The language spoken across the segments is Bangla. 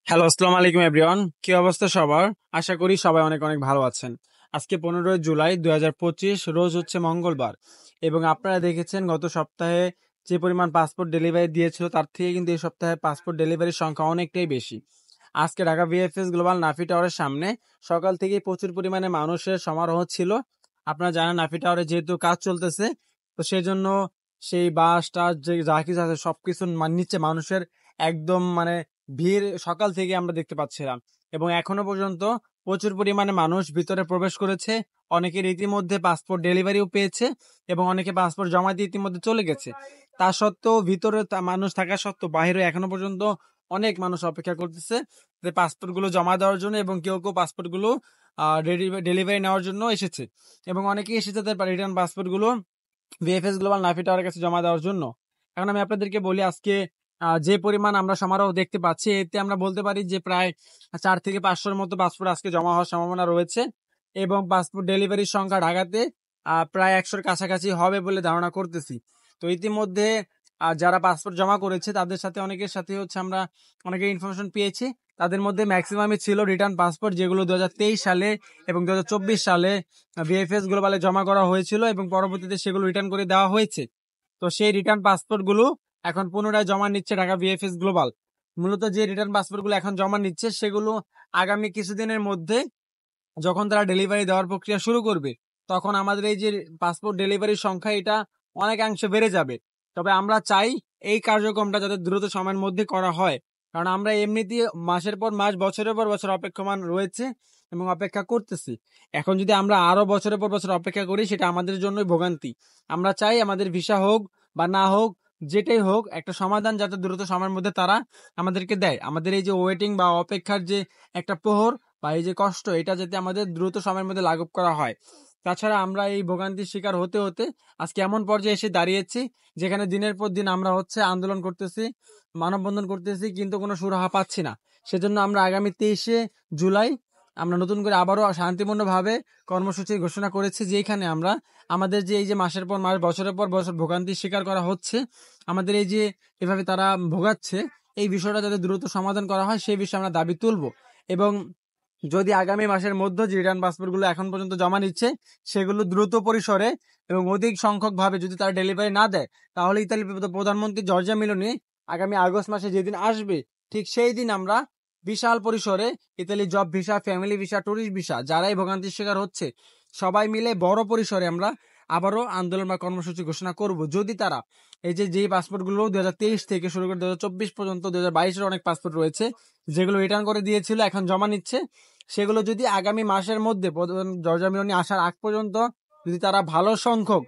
হ্যালো, আসসালামু আলাইকুম এভরিওয়ান। কি অবস্থা সবার? আশা করি সবাই অনেক অনেক ভালো আছেন। আজকে 15 জুলাই 2025, রোজ হচ্ছে মঙ্গলবার। এবং আপনারা দেখেছেন গত সপ্তাহে যে পরিমাণ পাসপোর্ট ডেলিভারি দিয়েছিল তার থেকে কিন্তু এই সপ্তাহে পাসপোর্ট ডেলিভারির সংখ্যা অনেকটাই বেশি। আজকে ঢাকা ভিএফএস গ্লোবাল নাফি টাওয়ারের সামনে সকাল থেকেই প্রচুর পরিমাণে মানুষের সমারোহ ছিল। আপনারা জানেন নাফি টাওয়ারে যেহেতু কাজ চলতেছে, তো সেজন্য সেই বাস টাস যে যা কিছু আছে সবকিছু নিচে মানুষের একদম ভিড় সকাল থেকে আমরা দেখতে পাচ্ছিলাম। এবং এখনো পর্যন্ত প্রচুর পরিমাণে মানুষ ভিতরে প্রবেশ করেছে। অনেকের ইতিমধ্যে পাসপোর্ট ডেলিভারিও পেয়েছে এবং অনেকে পাসপোর্ট জমা দিয়ে ইতিমধ্যে চলে গেছে। তা সত্ত্বেও ভিতরে মানুষ থাকা সত্ত্বেও বাইরে এখনো পর্যন্ত অনেক মানুষ অপেক্ষা করতেছে যে পাসপোর্ট গুলো জমা দেওয়ার জন্য, এবং কেউ কেউ পাসপোর্ট গুলো ডেলিভারি নেওয়ার জন্য এসেছে। এবং অনেকেই এসেছে তাদের রিটার্ন পাসপোর্ট গুলো ভিএফএস গ্লোবাল নাফি টাওয়ারের কাছে জমা দেওয়ার জন্য। এখন আমি আপনাদেরকে বলি, আজকে যে পরিমাণ আমরা সমারোহ দেখতে পাচ্ছি, এতে আমরা বলতে পারি যে প্রায় 4 থেকে 500-র মতো পাসপোর্ট আজকে জমা হওয়ার সম্ভাবনা রয়েছে। এবং পাসপোর্ট ডেলিভারির সংখ্যা ঢাকাতে প্রায় 100-র কাছাকাছি হবে বলে ধারণা করতেছি। তো ইতিমধ্যে যারা পাসপোর্ট জমা করেছে তাদের সাথে অনেকের সাথে হচ্ছে আমরা অনেকের ইনফরমেশন পেয়েছি। তাদের মধ্যে ম্যাক্সিমামই ছিল রিটার্ন পাসপোর্ট, যেগুলো 2023 সালে এবং 2024 সালে ভিএফএস গ্লোবালে জমা করা হয়েছিল এবং পরবর্তীতে সেগুলো রিটার্ন করে দেওয়া হয়েছে। তো সেই রিটার্ন পাসপোর্ট গুলো এখন পুনরায় জমা নিচ্ছে ঢাকা ভিএফএস গ্লোবাল। মূলত যে রিটার্ন পাসপোর্ট গুলো এখন জমা নিচ্ছে সেগুলো আগামী কিছুদিনের মধ্যে যখন তারা ডেলিভারি দেওয়ার প্রক্রিয়া শুরু করবে, তখন আমাদের এই যে পাসপোর্ট ডেলিভারির সংখ্যা এটা অনেকাংশে বেড়ে যাবে। তবে আমরা চাই এই কার্যক্রমটা যাতে দ্রুত সময়ের মধ্যে করা হয়, কারণ আমরা এমনিতেই মাসের পর মাস বছরের পর বছর অপেক্ষমান রয়েছে এবং অপেক্ষা করতেছি। এখন যদি আমরা আরো বছরের পর বছর অপেক্ষা করি সেটা আমাদের জন্যই ভোগান্তি। আমরা চাই আমাদের ভিসা হোক বা না হোক, যেটাই হোক, একটা সমাধান যাতে দ্রুত সময়ের মধ্যে তারা আমাদেরকে দেয়। আমাদের এই যে ওয়েটিং বা অপেক্ষার যে একটা প্রহর বা এই যে কষ্ট, এটা যাতে আমাদের দ্রুত সময়ের মধ্যে লাঘব করা হয়। তাছাড়া আমরা এই ভোগান্তির শিকার হতে হতে আজকে এমন পর্যায়ে এসে দাঁড়িয়েছি যেখানে দিনের পর দিন আমরা হচ্ছে আন্দোলন করতেছি, মানববন্ধন করতেছি, কিন্তু কোনো সুরাহা পাচ্ছি না। সেজন্য আমরা আগামী 23শে জুলাই আমরা নতুন করে আবারও শান্তিপূর্ণভাবে কর্মসূচি ঘোষণা করেছি, যেখানে আমরা আমাদের যে এই যে মাসের পর মাস বছরের পর বছর ভোগান্তির শিকার করা হচ্ছে, আমাদের এই যে এভাবে তারা ভোগাচ্ছে, এই বিষয়টা যাতে দ্রুত সমাধান করা হয় সেই বিষয়ে আমরা দাবি তুলব। এবং যদি আগামী মাসের মধ্যে যে রিটার্ন পাসপোর্ট গুলো এখন পর্যন্ত জমা নিচ্ছে সেগুলো দ্রুত পরিসরে এবং অধিক সংখ্যক ভাবে যদি তারা ডেলিভারি না দেয়, তাহলে ইতালির প্রধানমন্ত্রী জর্জিয়া মেলোনি আগামী আগস্ট মাসে যেদিন আসবে, ঠিক সেই দিন আমরা বিশাল পরিসরে Italy job visa, family visa, tourist visa যারাই ভোগান্তির শিকার হচ্ছে সবাই মিলে বড় পরিসরে আমরা আবারও আন্দোলন বা কর্মসূচি ঘোষণা করব। যদি তারা এই যে পাসপোর্ট গুলো 2023 থেকে শুরু করে 2024 পর্যন্ত 2022-এর অনেক পাসপোর্ট রয়েছে যেগুলো রিটার্ন করে দিয়েছিল এখন জমা নিচ্ছে, সেগুলো যদি আগামী মাসের মধ্যে জর্জিয়া মেলোনি আসার আগ পর্যন্ত যদি তারা ভালো সংখ্যক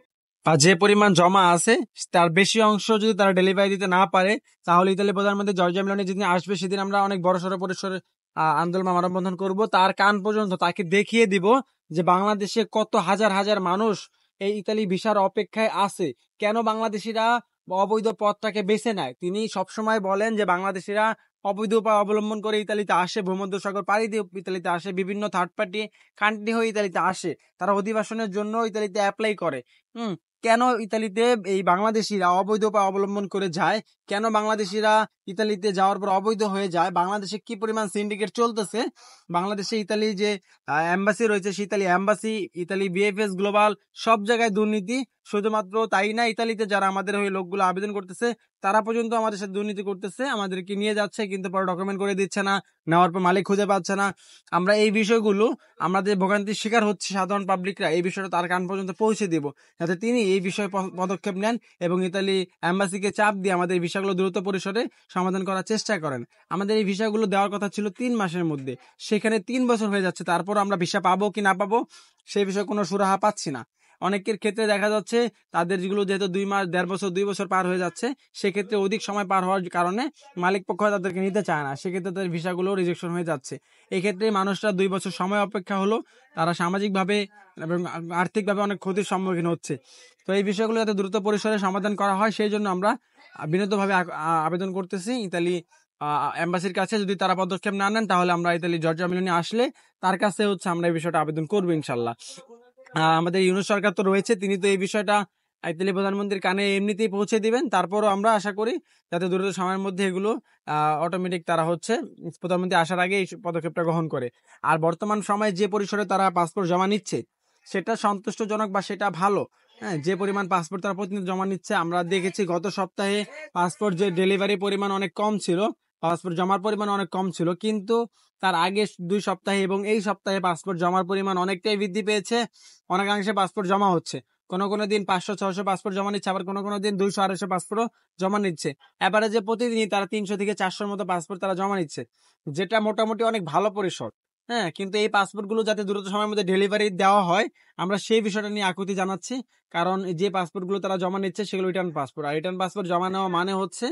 যে পরিমাণ জমা আছে তার বেশি অংশ যদি তারা ডেলিভারি দিতে না পারে, তাহলে ইতালি প্রধানমন্ত্রী জর্জিয়া মেলোনি যেদিন আসবে সেদিন আমরা অনেক বড়সড় পরিসরে আন্দোলন বা মানববন্ধন করব। তার কান পর্যন্ত তাকে দেখিয়ে দিব যে বাংলাদেশে কত হাজার হাজার মানুষ এই ইতালি ভিসার অপেক্ষায় আছে, কেন বাংলাদেশিরা অবৈধ পথটাকে বেছে নেয়। তিনি সবসময় বলেন যে বাংলাদেশিরা অবৈধ উপায় অবলম্বন করে ইতালিতে আসে, ভূমধ্যসাগর পাড়ি দিয়ে ইতালিতে আসে, বিভিন্ন থার্ড পার্টি কান্ট্রি হয়ে ইতালিতে আসে, তারা অধিবাসনের জন্য ইতালিতে অ্যাপ্লাই করে। হুম কেন ইতালিতে এই বাংলাদেশিরা অবৈধ উপায় অবলম্বন করে যায়, কেন বাংলাদেশিরা ইতালিতে যাওয়ার পর অবৈধ হয়ে যায়, বাংলাদেশে কি পরিমাণ সিন্ডিকেট চলতেছে, বাংলাদেশে ইতালি যে এম্বাসি রয়েছে সেই Italy embassy, Italy BFS global, সব জায়গায় দুর্নীতি। শুধুমাত্র তাই না, ইতালিতে যারা আমাদের হয়ে লোকগুলো আবেদন করতেছে তারা পর্যন্ত আমাদের সাথে দুর্নীতি করতেছে, আমাদেরকে নিয়ে যাচ্ছে কিন্তু পরে ডকুমেন্ট করে দিচ্ছে না, নেওয়ার পর মালিক খুঁজে পাচ্ছে না। আমরা এই বিষয়গুলো, আমাদের ভোগান্তির শিকার হচ্ছে সাধারণ পাবলিকরা, এই বিষয়টা তার কান পর্যন্ত পৌঁছে দিব যাতে তিনি এই বিষয়ে পদক্ষেপ নেন এবং ইতালি এম্বাসিকে চাপ দিয়ে আমাদের ভিসাগুলো দ্রুত পরিসরে সমাধান করার চেষ্টা করেন। আমাদের এই ভিসাগুলো দেওয়ার কথা ছিল 3 মাসের মধ্যে, সেখানে 3 বছর হয়ে যাচ্ছে, তারপর আমরা ভিসা পাবো কি না পাবো সেই বিষয়ে কোনো সুরাহা পাচ্ছি না। অনেকের ক্ষেত্রে দেখা যাচ্ছে তাদের যেগুলো যেহেতু 2 মাস, 1.5 বছর, 2 বছর পার হয়ে যাচ্ছে, সেক্ষেত্রে অধিক সময় পার হওয়ার কারণে মালিক পক্ষ তাদেরকে নিতে চায় না, সেক্ষেত্রে তাদের ভিসাগুলো রিজেকশন হয়ে যাচ্ছে। এই ক্ষেত্রে মানুষরা 2 বছর সময় অপেক্ষা হলো, তারা সামাজিকভাবে এবং আর্থিকভাবে অনেক ক্ষতির সম্মুখীন হচ্ছে। তো এই বিষয়গুলো যাতে দ্রুত পরিসরে সমাধান করা হয় সেই জন্য আমরা বিনীতভাবে আবেদন করতেছি ইতালি এম্বাসির কাছে। যদি তারা পদক্ষেপ না নেন তাহলে আমরা ইতালি জর্জিয়া মেলোনি আসলে তার কাছে হচ্ছে আমরা এই বিষয়টা আবেদন করবো ইনশাল্লাহ। আমাদের ইউনূস সরকার তো রয়েছে, তিনি তো এই বিষয়টা ইতালি প্রধানমন্ত্রীর কানে এমনিতেই পৌঁছে দিবেন। তারপরও আমরা আশা করি যাতে দ্রুত সময়ের মধ্যে এগুলো অটোমেটিক তারা হচ্ছে প্রধানমন্ত্রী আসার আগে এই পদক্ষেপটা গ্রহণ করে। আর বর্তমান সময়ে যে পরিসরে তারা পাসপোর্ট জমা নিচ্ছে সেটা সন্তুষ্টজনক বা সেটা ভালো। হ্যাঁ, যে পরিমাণ পাসপোর্ট তারা প্রতিনিয়ত জমা নিচ্ছে আমরা দেখেছি গত সপ্তাহে পাসপোর্ট যে ডেলিভারি পরিমাণ অনেক কম ছিল, পাসপোর্ট জমার পরিমাণ অনেক কম ছিল, কিন্তু তার আগে 2 সপ্তাহে এবং এই সপ্তাহে পাসপোর্ট জমার পরিমাণ অনেকটাই বৃদ্ধি পেয়েছে। অনেকাংশে পাসপোর্ট জমা হচ্ছে। কোনো দিন 500-600 পাসপোর্ট জমা নিচ্ছে, আবার কোনো দিন 200-250 পাসপোর্টও জমা নিচ্ছে। এভারেজে প্রতিদিনই তারা 300 থেকে 400 মতো পাসপোর্ট তারা জমা নিচ্ছে, যেটা মোটামুটি অনেক ভালো পরিসর। হ্যাঁ, কিন্তু এই পাসপোর্টগুলো যাতে দ্রুত সময়ের মধ্যে ডেলিভারি দেওয়া হয় আমরা সেই বিষয়টা নিয়ে আকুতি জানাচ্ছি। কারণ যে পাসপোর্টগুলো তারা জমা নিচ্ছে সেগুলো রিটার্ন পাসপোর্ট, আর রিটার্ন পাসপোর্ট জমা নেওয়া মানে হচ্ছে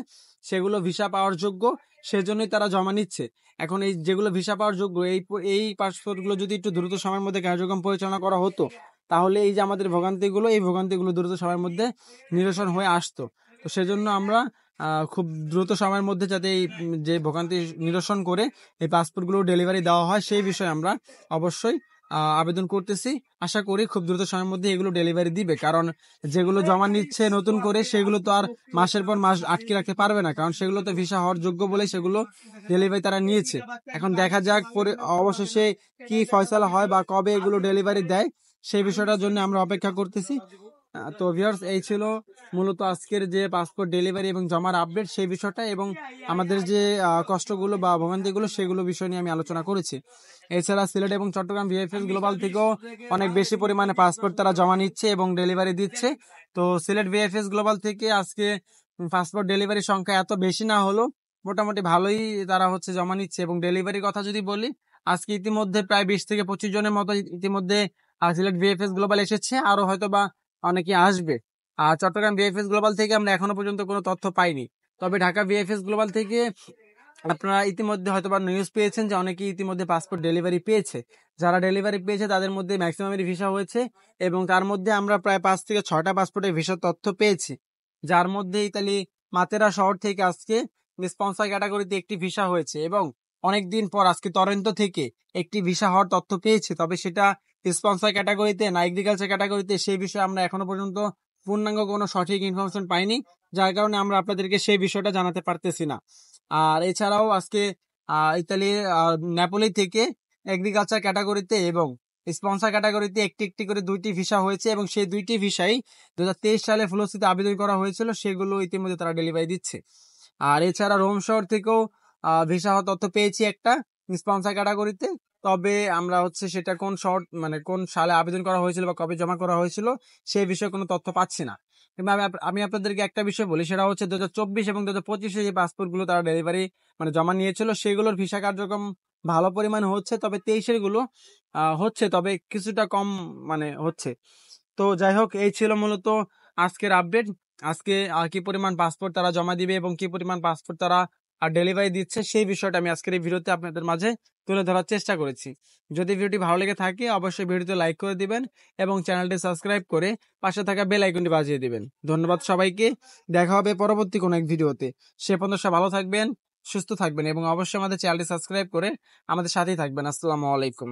সেগুলো ভিসা পাওয়ার যোগ্য, সেজন্যই তারা জমা নিচ্ছে। এখন এই যেগুলো ভিসা পাওয়ার যোগ্য এই পাসপোর্টগুলো যদি একটু দ্রুত সময়ের মধ্যে কার্যক্রম পরিচালনা করা হতো তাহলে এই যে আমাদের এই ভোগান্তিগুলো দ্রুত সময়ের মধ্যে নিরসন হয়ে আসতো। তো সেজন্য আমরা খুব দ্রুত সময়ের মধ্যে যাতে এই যে ভোগান্তি নিরসন করে এই পাসপোর্টগুলো ডেলিভারি দেওয়া হয় সেই বিষয়ে আমরা অবশ্যই আবেদন করতেছি। আশা করি খুব দ্রুত সময়ের মধ্যে এগুলো ডেলিভারি দিবে, কারণ যেগুলো জমা নিচ্ছে নতুন করে সেগুলো তো আর মাসের পর মাস আটকে রাখতে পারবে না, কারণ সেগুলো তো ভিসা হওয়ার যোগ্য বলে সেগুলো ডেলিভারি তারা নিয়েছে। এখন দেখা যাক পরে অবশেষে কি ফয়সালা হয় বা কবে এগুলো ডেলিভারি দেয় সেই বিষয়টার জন্য আমরা অপেক্ষা করতেছি। তো ভিউয়ার্স, এই ছিল মূলত আজকের যে পাসপোর্ট ডেলিভারি এবং জমার আপডেট সেই বিষয়টা, এবং আমাদের যে কষ্টগুলো বা ভোগান্তিগুলো সেগুলো বিষয় নিয়ে আমি আলোচনা করেছি। এছাড়া সিলেট এবং চট্টগ্রাম ভিএফএস গ্লোবাল থেকেও অনেক বেশি পরিমাণে পাসপোর্ট তারা জমা নিচ্ছে এবং ডেলিভারি দিচ্ছে। তো সিলেট ভিএফএস গ্লোবাল থেকে আজকে পাসপোর্ট ডেলিভারি সংখ্যা এত বেশি না হলো মোটামুটি ভালোই তারা হচ্ছে জমা নিচ্ছে। এবং ডেলিভারির কথা যদি বলি, আজকে ইতিমধ্যে প্রায় 20 থেকে 25 জনের মতো ইতিমধ্যে সিলেট ভিএফএস গ্লোবাল এসেছে, আরো হয়তো বা অনেকে আসবে। আর চট্টগ্রাম ভিএফএস গ্লোবাল থেকে আমরা এখনো পর্যন্ত কোনো তথ্য পাইনি। তবে ঢাকা ভিএফএস গ্লোবাল থেকে আপনারা ইতিমধ্যে হয়তোবা নিউজ পেয়েছেন যে অনেকেই ইতিমধ্যে পাসপোর্ট ডেলিভারি পেয়েছে। যারা ডেলিভারি পেয়েছে তাদের মধ্যে ম্যাক্সিমামেরই ভিসা হয়েছে, এবং তার মধ্যে আমরা প্রায় 5 থেকে 6টা পাসপোর্টের ভিসার তথ্য পেয়েছি, যার মধ্যে ইতালি মাতেরা শহর থেকে আজকে স্পন্সর ক্যাটাগরিতে একটি ভিসা হয়েছে, এবং অনেকদিন পর আজকে টরন্টো থেকে একটি ভিসা হওয়ার তথ্য পেয়েছি। তবে সেটা স্পন্সর ক্যাটাগরিতে না এগ্রিকালচার ক্যাটাগরিতে সেই বিষয়ে আমরা এখনো পর্যন্ত পূর্ণাঙ্গ কোনো সঠিক ইনফরমেশন পাইনি, যার কারণে আমরা আপনাদেরকে সেই বিষয়টা জানাতে পারতেছি না। আর এছাড়াও আজকে ইতালির নেপোলি থেকে এগ্রিকালচার ক্যাটাগরিতে এবং স্পন্সর ক্যাটাগরিতে একটি একটি করে 2টি ভিসা হয়েছে, এবং সেই 2টি ভিসাই 2023 সালে ফ্লোসিতে আবেদন করা হয়েছিল, সেগুলো ইতিমধ্যে তারা ডেলিভারি দিচ্ছে। আর এছাড়া রোম শহর থেকেও ভিসা হওয়ার তথ্য পেয়েছি একটা স্পন্সর ক্যাটাগরিতে। তবে আমরা হচ্ছে সেটা কোন শহর মানে কোন সালে আবেদন করা হয়েছিল বা কবে জমা করা হয়েছিল সেই বিষয়ে কোনো তথ্য পাচ্ছি না। কিন্তু আমি আপনাদেরকে একটা বিষয় বলি, সেটা হচ্ছে 2024 এবং 2025 যে পাসপোর্ট গুলো তারা ডেলিভারি মানে জমা নিয়েছিল সেগুলোর ভিসা কার্যক্রম ভালো পরিমাণে হচ্ছে, তবে 23 গুলো হচ্ছে তবে কিছুটা কম মানে হচ্ছে। তো যাই হোক, এই ছিল মূলত আজকের আপডেট। আজকে কি পরিমাণ পাসপোর্ট তারা জমা দিবে এবং কি পরিমাণ পাসপোর্ট তারা ডেলিভারি দিচ্ছে সেই বিষয়টা আমি আজকের এই ভিডিওতে আপনাদের মাঝে তুলে ধরার চেষ্টা করেছি। যদি ভিডিওটি ভালো লেগে থাকে অবশ্যই ভিডিওতে লাইক করে দিবেন এবং চ্যানেলটি সাবস্ক্রাইব করে পাশে থাকা বেল আইকনটি বাজিয়ে দিবেন। ধন্যবাদ সবাইকে, দেখা হবে পরবর্তী কোনো এক ভিডিওতে। সে পর্যন্ত সবাই ভালো থাকবেন, সুস্থ থাকবেন এবং অবশ্যই আমাদের চ্যানেলটি সাবস্ক্রাইব করে আমাদের সাথেই থাকবেন। আসসালামু আলাইকুম।